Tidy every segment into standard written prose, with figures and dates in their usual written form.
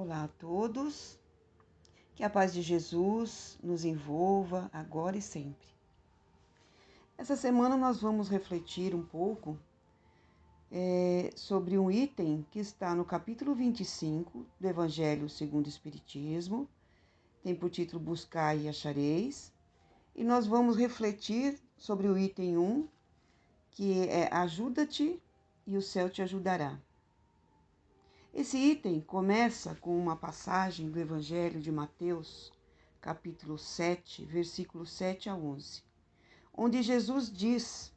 Olá a todos, que a paz de Jesus nos envolva agora e sempre. Essa semana nós vamos refletir um pouco sobre um item que está no capítulo 25 do Evangelho segundo o Espiritismo, tem por título Buscai e Achareis, e nós vamos refletir sobre o item 1, que é Ajuda-te e o céu te ajudará. Esse item começa com uma passagem do Evangelho de Mateus, capítulo 7, versículos 7 a 11, onde Jesus diz,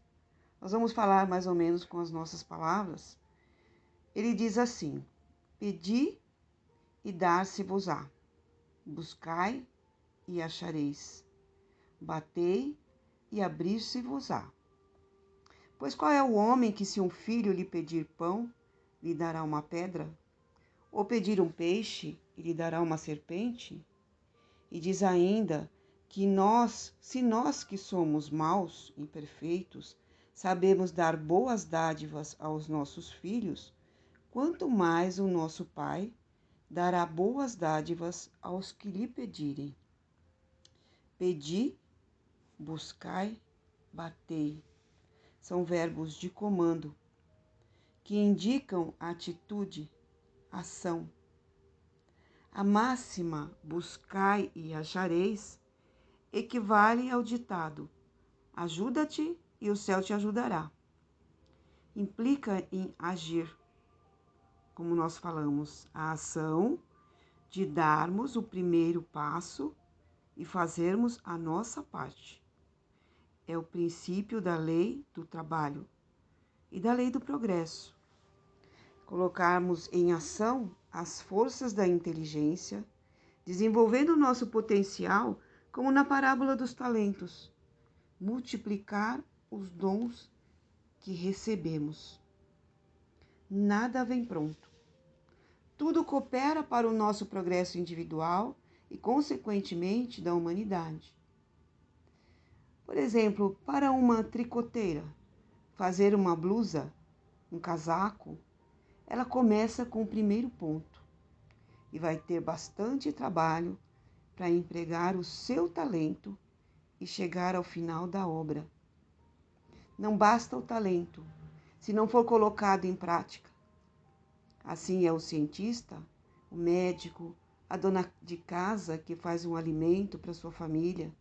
nós vamos falar mais ou menos com as nossas palavras, ele diz assim: Pedi e dar-se-vos-á, buscai e achareis, batei e abrir-se-vos-á. Pois qual é o homem que, se um filho lhe pedir pão, lhe dará uma pedra? Ou pedir um peixe e lhe dará uma serpente? E diz ainda que se nós que somos maus, imperfeitos, sabemos dar boas dádivas aos nossos filhos, quanto mais o nosso Pai dará boas dádivas aos que lhe pedirem. Pedi, buscai, batei. São verbos de comando que indicam atitude, ação. A máxima buscai e achareis equivale ao ditado ajuda-te e o céu te ajudará. Implica em agir, como nós falamos, a ação de darmos o primeiro passo e fazermos a nossa parte. É o princípio da lei do trabalho e da lei do progresso. Colocarmos em ação as forças da inteligência, desenvolvendo o nosso potencial, como na parábola dos talentos, multiplicar os dons que recebemos. Nada vem pronto. Tudo coopera para o nosso progresso individual e, consequentemente, da humanidade. Por exemplo, para uma tricoteira, fazer uma blusa, um casaco, ela começa com o primeiro ponto e vai ter bastante trabalho para empregar o seu talento e chegar ao final da obra. Não basta o talento, se não for colocado em prática. Assim é o cientista, o médico, a dona de casa que faz um alimento para sua família.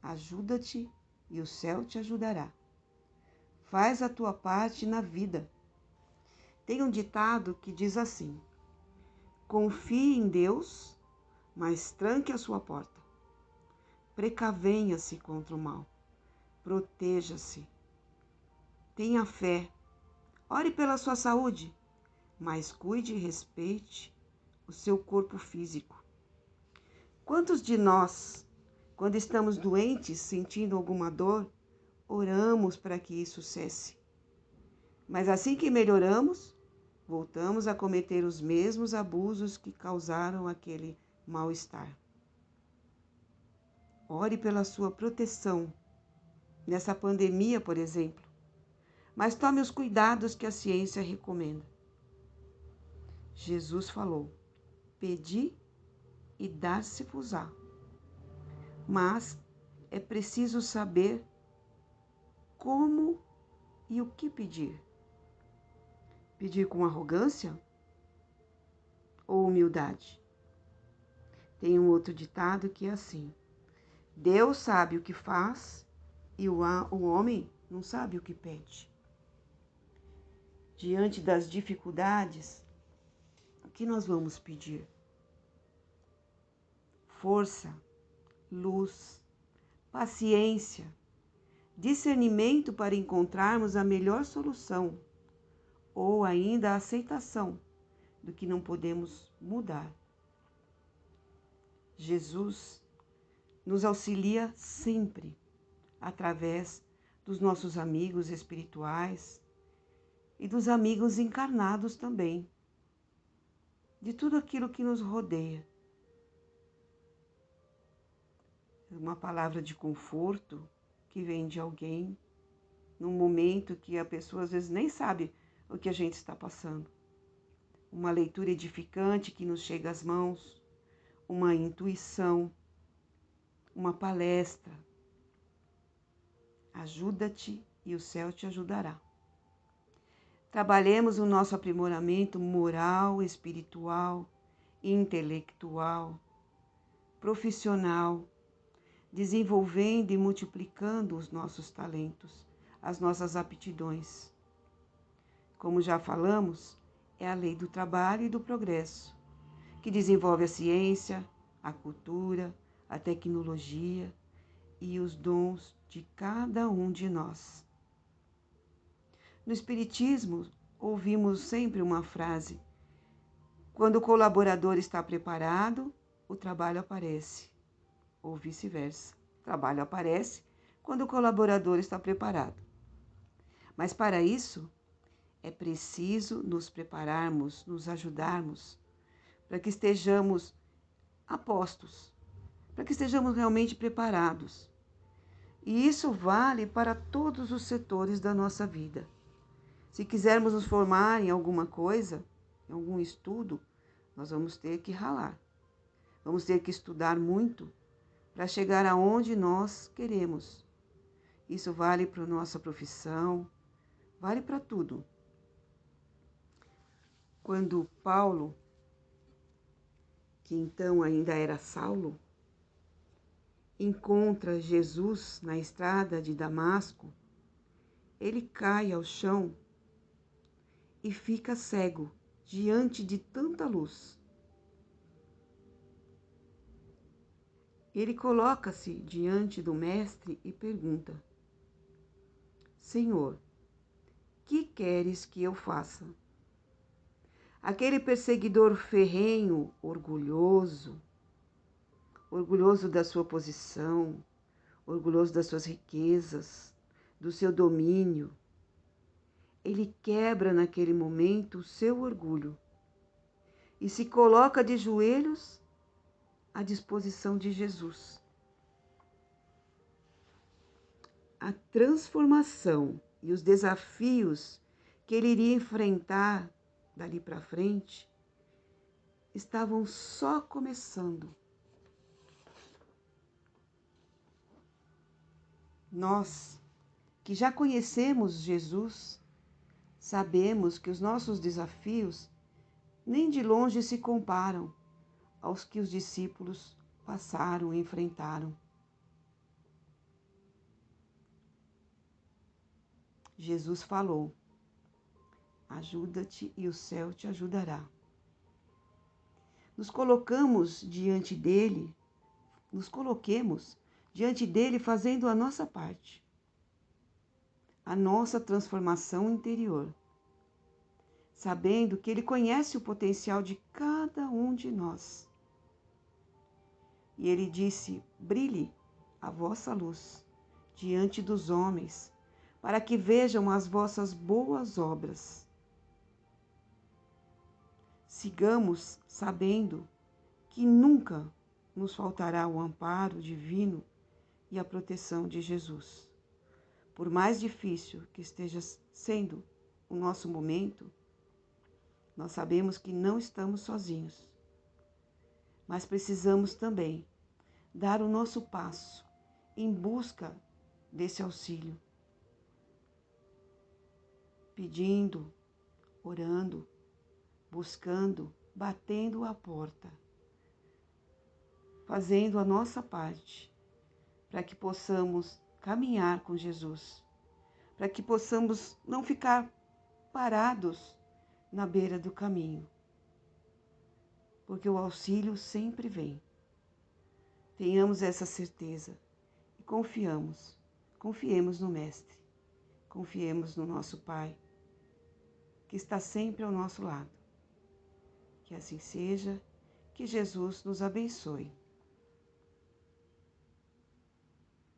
Ajuda-te e o céu te ajudará. Faz a tua parte na vida. Tem um ditado que diz assim: confie em Deus, mas tranque a sua porta. Precavenha-se contra o mal. Proteja-se. Tenha fé. Ore pela sua saúde, mas cuide e respeite o seu corpo físico. Quantos de nós, quando estamos doentes, sentindo alguma dor, oramos para que isso cesse? Mas assim que melhoramos, voltamos a cometer os mesmos abusos que causaram aquele mal-estar. Ore pela sua proteção nessa pandemia, por exemplo, mas tome os cuidados que a ciência recomenda. Jesus falou: pedi e dar-se-vos-á. Mas é preciso saber como e o que pedir. Pedir com arrogância ou humildade? Tem um outro ditado que é assim: Deus sabe o que faz e o homem não sabe o que pede. Diante das dificuldades, o que nós vamos pedir? Força, luz, paciência, discernimento para encontrarmos a melhor solução, ou ainda a aceitação do que não podemos mudar. Jesus nos auxilia sempre através dos nossos amigos espirituais e dos amigos encarnados também, de tudo aquilo que nos rodeia. Uma palavra de conforto que vem de alguém num momento que a pessoa às vezes nem sabe o que a gente está passando. uma leitura edificante que nos chega às mãos, uma intuição, uma palestra. Ajuda-te e o céu te ajudará. Trabalhemos o nosso aprimoramento moral, espiritual, intelectual, profissional, desenvolvendo e multiplicando os nossos talentos, as nossas aptidões. Como já falamos, é a lei do trabalho e do progresso, que desenvolve a ciência, a cultura, a tecnologia e os dons de cada um de nós. No Espiritismo, ouvimos sempre uma frase: quando o colaborador está preparado, o trabalho aparece, ou vice-versa. O trabalho aparece quando o colaborador está preparado. Mas para isso, é preciso nos prepararmos, nos ajudarmos, para que estejamos a postos, para que estejamos realmente preparados. E isso vale para todos os setores da nossa vida. Se quisermos nos formar em alguma coisa, em algum estudo, nós vamos ter que ralar. Vamos ter que estudar muito para chegar aonde nós queremos. Isso vale para a nossa profissão, vale para tudo. Quando Paulo, que então ainda era Saulo, encontra Jesus na estrada de Damasco, ele cai ao chão e fica cego diante de tanta luz. Ele coloca-se diante do mestre e pergunta: Senhor, que queres que eu faça? Aquele perseguidor ferrenho, orgulhoso da sua posição, orgulhoso das suas riquezas, do seu domínio, ele quebra naquele momento o seu orgulho e se coloca de joelhos à disposição de Jesus. A transformação e os desafios que ele iria enfrentar dali para frente estavam só começando. Nós, que já conhecemos Jesus, sabemos que os nossos desafios nem de longe se comparam aos que os discípulos passaram e enfrentaram. Jesus falou: ajuda-te e o céu te ajudará. Nos coloquemos diante dele fazendo a nossa parte, a nossa transformação interior, sabendo que ele conhece o potencial de cada um de nós. E ele disse: brilhe a vossa luz diante dos homens, para que vejam as vossas boas obras. Sigamos sabendo que nunca nos faltará o amparo divino e a proteção de Jesus. Por mais difícil que esteja sendo o nosso momento, nós sabemos que não estamos sozinhos, mas precisamos também dar o nosso passo em busca desse auxílio, pedindo, orando, buscando, batendo a porta, fazendo a nossa parte, para que possamos caminhar com Jesus, para que possamos não ficar parados na beira do caminho, porque o auxílio sempre vem. Tenhamos essa certeza e confiemos no Mestre, confiemos no nosso Pai, que está sempre ao nosso lado. Que assim seja, que Jesus nos abençoe.